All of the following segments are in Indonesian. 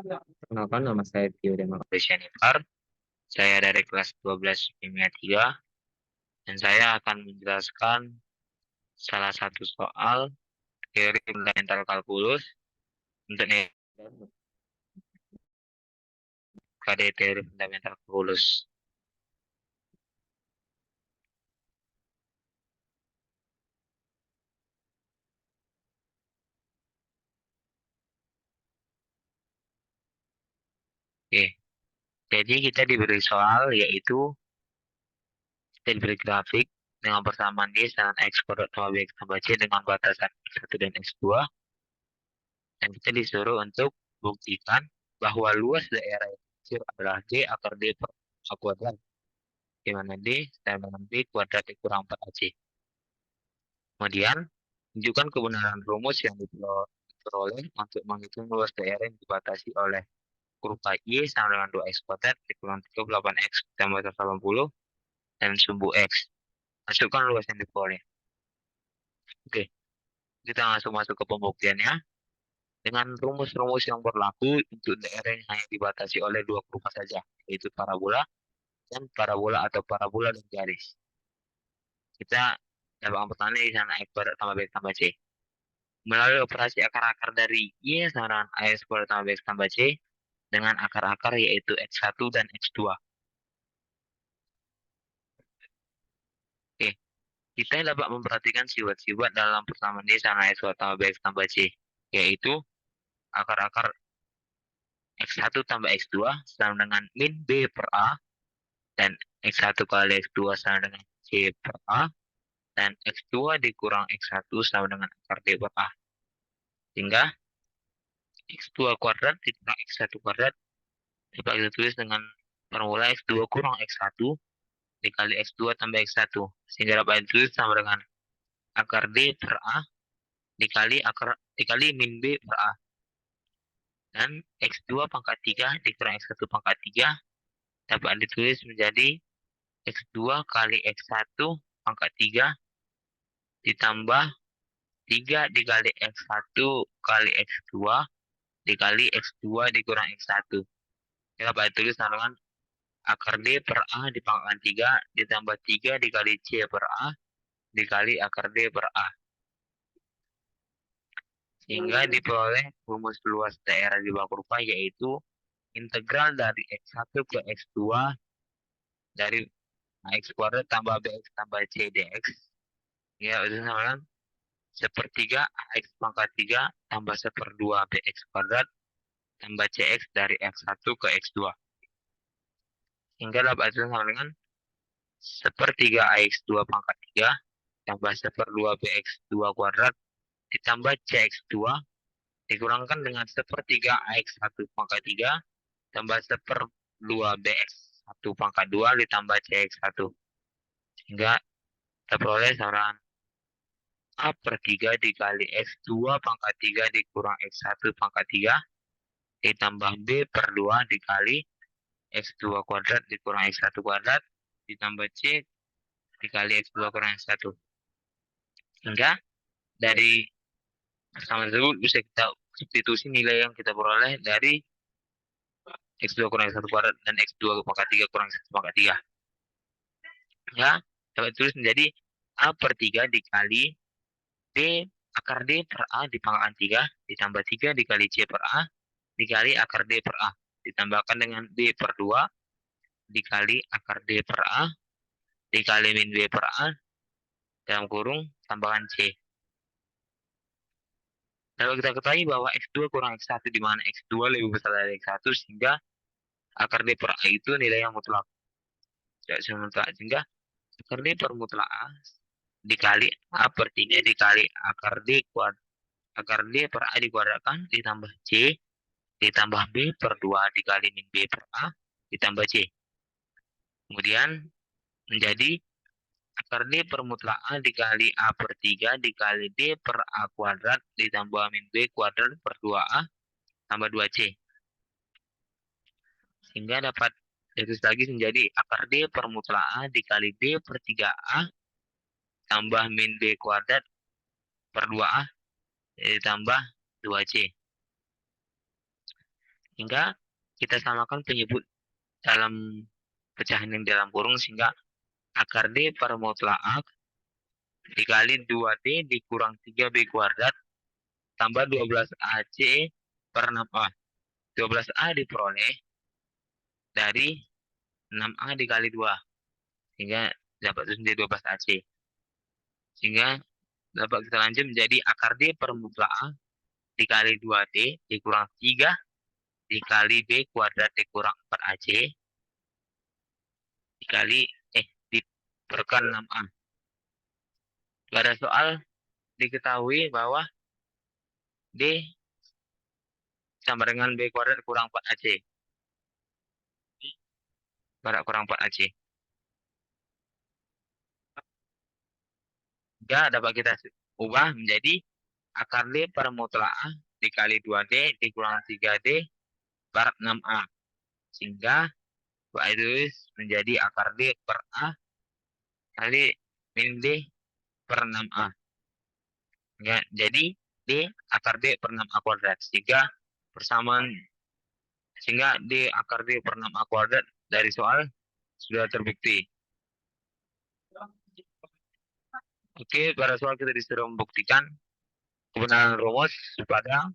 Perkenalkan, nama saya Tio Demakris Syanifar. Saya dari kelas 12 Kimia 3 dan saya akan menjelaskan salah satu soal teori fundamental kalkulus untuk KD teori fundamental kalkulus. Oke, jadi kita diberi soal yaitu kita diberi grafik dengan persamaan Y dengan X kuadrat tambah BX tambah C dengan batasan X1 dan X2 dan kita disuruh untuk buktikan bahwa luas daerah yang kecil adalah D akar D per A kuadrat, di mana D sama dengan B kuadrat dikurang 4AC. Kemudian, tunjukkan kebenaran rumus yang diperoleh untuk menghitung luas daerah yang dibatasi oleh kurva Y sama dengan 2X kuadrat dikurang 38X tambah 180 dan sumbu X. Masukkan luas yang diperoleh. Oke, kita langsung masuk ke pembuktiannya. Dengan rumus-rumus yang berlaku untuk daerah yang hanya dibatasi oleh dua kurva saja, yaitu parabola dan parabola atau parabola dan garis. Kita dapat pertanyaan di sana X kuadrat tambah B tambah C. Melalui operasi akar-akar dari Y sama dengan AX kuadrat tambah BX tambah C dengan akar-akar yaitu X1 dan X2. Oke, kita dapat memperhatikan sifat-sifat dalam persamaan Y sama AX kuadrat tambah BX tambah C, yaitu akar-akar X1 tambah X2 sama dengan min B per A, dan X1 kali X2 sama dengan C per A, dan X2 dikurang X1 sama dengan akar D per A. Sehingga X2 kuadrat dikurang X1 kuadrat dapat kita tulis dengan formula X2 kurang X1 dikali X2 tambah X1. Sehingga dapat ditulis sama dengan akar D per A dikali min B per A. Dan X2 pangkat 3 dikurang X1 pangkat 3 dapat ditulis menjadi X2 kali X1 pangkat 3 ditambah 3 dikali X1 kali X2 dikali X2 dikurang X1. Kita dapat tulis sama dengan akar D per A dipangkatkan 3 ditambah 3 dikali C per A dikali akar D per A. Sehingga diperoleh rumus luas daerah di bawah kurva yaitu integral dari X1 ke X2 dari X kuadrat tambah BX tambah C dx. Ya, itu sama dengan sepertiga X pangkat 3 tambah seperdua BX kuadrat tambah CX dari X1 ke X2. Hingga dapat itu sama dengan sepertiga AX2 pangkat 3 tambah seperdua BX2 kuadrat ditambah CX2 dikurangkan dengan sepertiga AX1 pangkat 3 tambah seperdua BX1 pangkat 2 ditambah CX1. Sehingga kita peroleh sama A per 3 dikali X2 pangkat 3 dikurang X1 pangkat 3 ditambah B per 2 dikali X2 kuadrat dikurang X1 kuadrat ditambah C dikali X2 kurang X1. Hingga dari persamaan tersebut bisa kita substitusi nilai yang kita peroleh dari X2 kurang X1 kuadrat dan X2 pangkat 3 kurang X1 pangkat 3. Ya, dapat tulis menjadi A per 3 dikali D akar D per A dipangkatkan 3 ditambah 3 dikali C per A dikali akar D per A ditambahkan dengan B per 2 dikali akar D per A dikali min B per A dalam kurung tambahan C. Lalu kita ketahui bahwa X2 kurang X1 di mana X2 lebih besar dari X1 sehingga akar D per A itu nilai yang mutlak. Tidak mutlak sehingga akar D per mutlak A dikali A per 3 dikali akar D kuadrat akar D per A dikuadratkan ditambah C ditambah B per 2 dikali min B per A ditambah C. Kemudian menjadi akar D per mutlak A dikali A per 3 dikali D per A kuadrat ditambah min B kuadrat per 2A tambah 2C. Sehingga dapat ditulis lagi menjadi akar D per mutlak A dikali D per 3A tambah min B kuadrat per 2A ditambah 2C. Hingga kita samakan penyebut dalam pecahan yang dalam kurung, sehingga akar D per mutlak dikali 2D dikurang 3B kuadrat tambah 12AC per 6A. 12A diperoleh dari 6A dikali 2. Sehingga dapat menjadi 12AC. Sehingga dapat kita lanjut menjadi akar D per mutlak A dikali 2D dikurang 3 dikali B kuadrat dikurang 4AC dikali diperkan 6A. Pada soal diketahui bahwa D sama dengan B kuadrat kurang 4AC. Kuadrat kurang 4AC. Ya, dapat kita ubah menjadi akar D per mutlak A dikali 2D dikurang 3D per 6A. Sehingga itu menjadi akar D per A kali min D per 6A. Ya, jadi D akar D per 6A kuadrat. Sehingga D akar D per 6A kuadrat dari soal sudah terbukti. Oke, pada soal kita disuruh membuktikan kebenaran rumus pada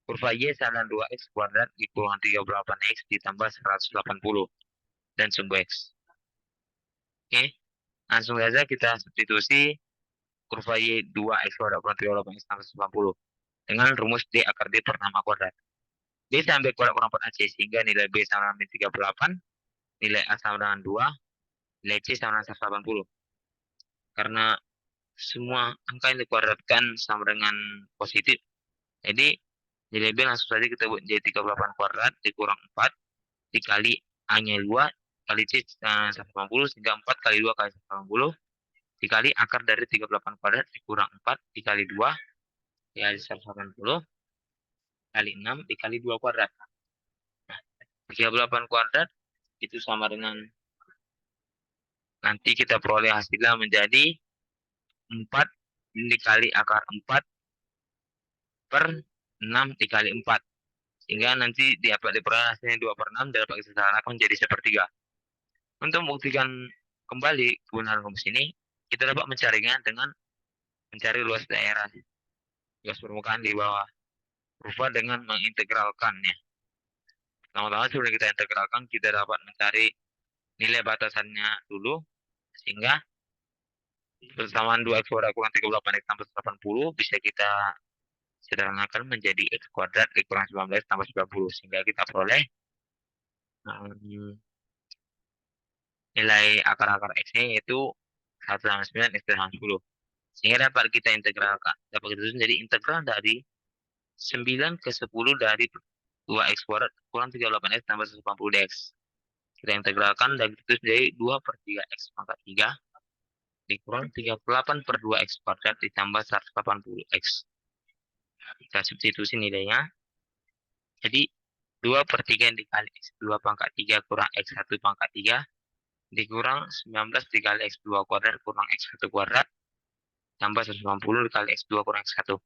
kurva Y sama 2X kuadrat dikurang 38X ditambah 180 dan sumbu X. Oke, langsung saja kita substitusi kurva Y 2X kuadrat kurang 38X tambah 180 dengan rumus D akar D per 6A kuadrat. D sama B kuadrat kurang 4AC, sehingga nilai B sama dengan 38, nilai A sama dengan 2, nilai C sama dengan 180. Karena semua angka yang dikuadratkan sama dengan positif, jadi nilai B langsung saja kita buat jadi 38 kuadrat dikurang 4 dikali A-nya 2 kali C 180, sehingga 4 kali 2 kali 180 dikali akar dari 38 kuadrat dikurang 4 dikali 2 dikali 180 kali 6 dikali 2 kuadrat. Nah, 38 kuadrat itu sama dengan, nanti kita peroleh hasilnya menjadi 4 dikali akar 4 per 6 dikali 4. Sehingga nanti dapat diperoleh hasilnya 2 per 6 dapat kita samakan menjadi sepertiga. Untuk membuktikan kembali kebenaran rumus ini, kita dapat mencarinya dengan mencari luas daerah, luas permukaan di bawah kurva dengan mengintegralkannya. Pertama-tama sebelum kita integralkan, kita dapat mencari nilai batasannya dulu, sehingga persamaan 2x kuadrat kurang 38x tambah 80 bisa kita sederhanakan menjadi x kuadrat dikurang 19 tambah 90, sehingga kita peroleh nilai akar-akar x-nya yaitu 1/9 x per 10. Sehingga dapat kita integralkan, dapat kita tulis menjadi integral dari 9 ke 10 dari 2x kuadrat kurang 38x tambah 180 dx. Kita integralkan dan kita tulis menjadi 2 per 3x pangkat 3 dikurang 38 per 2x kuadrat ditambah 180x. Kita substitusi nilainya. Jadi 2 per 3 dikali x2 pangkat 3 kurang x1 pangkat 3 dikurang 19 dikali x2 kuadrat kurang x1 kuadrat tambah 190 dikali x2 kurang x1.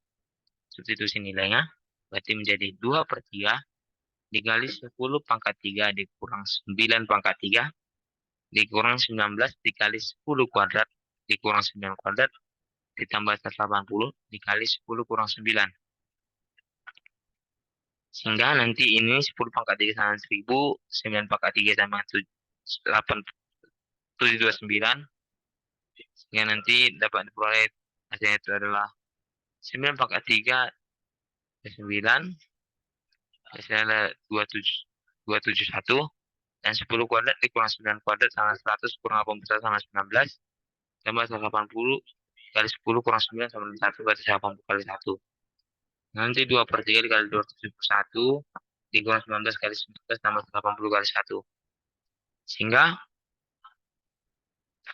Substitusi nilainya berarti menjadi 2 per 3 dikali 10 pangkat 3 dikurang 9 pangkat 3 dikurang 19 dikali 10 kuadrat dikurang 9 kuadrat ditambah 180 dikali 10 kurang 9. Sehingga nanti ini 10 pangkat 3 sama 1000, 9 pangkat 3 sama 729. Sehingga nanti dapat diperoleh hasilnya itu adalah 9 pangkat 3 9, hasilnya adalah 271, dan 10 kuadrat dikurang 9 kuadrat sama 100 kurang 81 sama 19, tambah 180 kali 10 kurang 9 sama 1 berarti 80 kali 1. Nanti 2 per 3 dikali 271 dikurang 19 kali 19 tambah 80 kali 1. Sehingga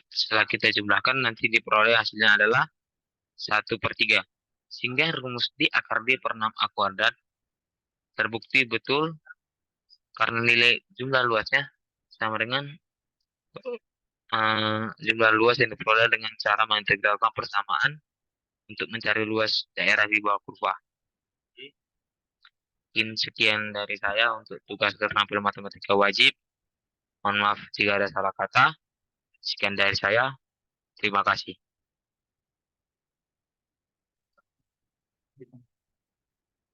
setelah kita jumlahkan nanti diperoleh hasilnya adalah 1 per 3. Sehingga rumus D akar D per 6A kuadrat terbukti betul karena nilai jumlah luasnya sama dengan jumlah luas yang diperoleh dengan cara mengintegralkan persamaan untuk mencari luas daerah di bawah kurva. Mungkin sekian dari saya untuk tugas keterampilan matematika wajib. Mohon maaf jika ada salah kata. Sekian dari saya. Terima kasih.